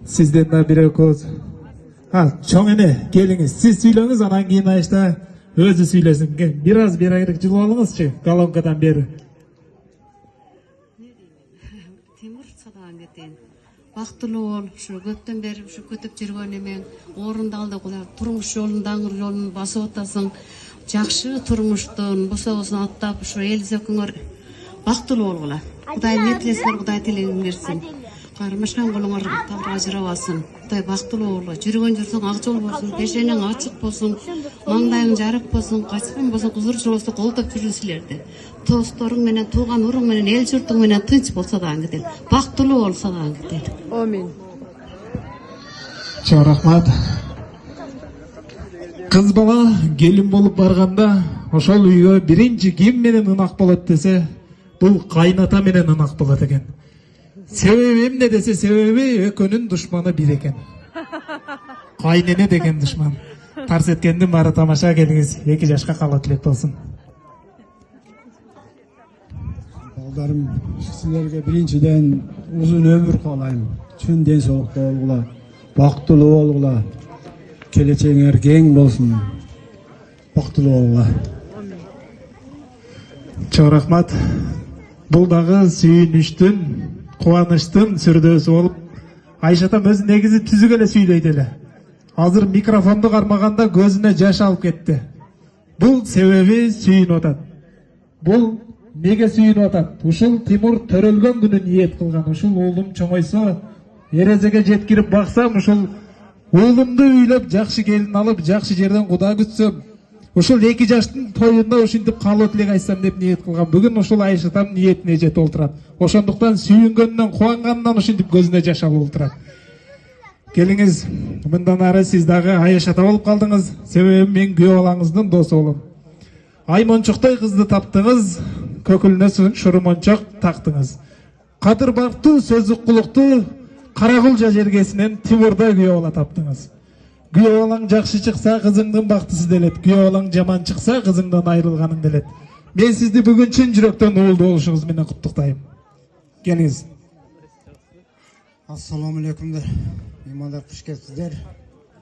Sizden de bir koz. Çoğun ene geliniz. Siz söyleniz, anan keyin Ayşe özü söylesin. Biraz bir ayrık jıl alыңızçı kolonkadan beri. Timur sadan geten. Baktulu ol, şu köpten beri şu kötüp жүргөн emen orundaldı kula turmuş yolun dаңыр yolun basıp otasың. Жақшы turmuştun, бособосын аттап şu el söküңөр. Baktulu ol kula. Kuday netlesler, Kuday tilегиң берсин. Кармашкан колуңар табыр ажырабасын. Kuday baktulu ol. Жүргөн жүрсөң ак жол болсун, пешенең ачык болсун, маңдайың жарык болсун, качкан болсун, кызыр болсун, колтоп жүрүңсүлерди. Тосторуң менен, тууган уруң менен, эл журтуң менен тынч болсо да аңгытел. Бактылуу болсо да аңгытел. Амин. Чоң рахмат. Кыз бала келин болуп барганда ошол үйгө биринчи ким менен ынак болот десе, бул кайната менен ынак болот экен. Себеби эмне десе, себеби экөөнүн душманы бир экен. Кайнене деген душман. Тарс эткендин баары тамаша, келиңиз 2 жашка кала тилек болсун. Балдарым, силерге биринчиден узун өмүр каалайм. Чын ден соолук болгула, бактылуу болгула. Келечегиңер кең болсун. Бактылуу болгула. Чоң рахмат. Бул дагы сүйүнүчтүн, кубанычтын сүрдөсү болуп, Айшатам өз негизи түзүк эле сүйлөйт эле. Азыр микрофонду кармаганда көзүнө жаш алып кетти. Бул себеби сүйүнүп атат. Бул неге сүйүнүп атат? Ушул Тимур төрөлгөн күнү ниет кылган. Ушул уулум чоңойсо, эрезеге жеткирип баксам, ушул уулумду үйлөп, жакшы келин алып, жакшы жерден Куда күтсөм, ушул 2 жаштын тоюнда ушинтип калуу тилек айтсам деп ниет кылган. Бүгүн ушул Айшатам ниетине жетип олтурат. Ошондуктан сүйүнгөндөн, кубангандан ушинтип көзүнө жаш алып олтурат. Келиңиз, мындан ары сиз дагы Айшата болуп калдыңыз. Себеби мен күйөө балаңыздын досу болом. Аймончоктой кызды таптыңыз, көкүлүнө шурумончок тактыңыз. Кадыр бактуу, сөз укулуктуу Карагулжа жергесинен Тимурда күйөө бала таптыңыз. Күйөө балаң жакшы чыкса, кызыңдын бактысы делет. Күйөө балаң жаман чыкса, кызыңдан айрылганың делет. Мен сизди бүгүн чын жүрөктөн уулду болушуңуз менен куттуктайм. Келиңиз. Assalamu alaikum. Mehmanlar, xush kelibsizlar.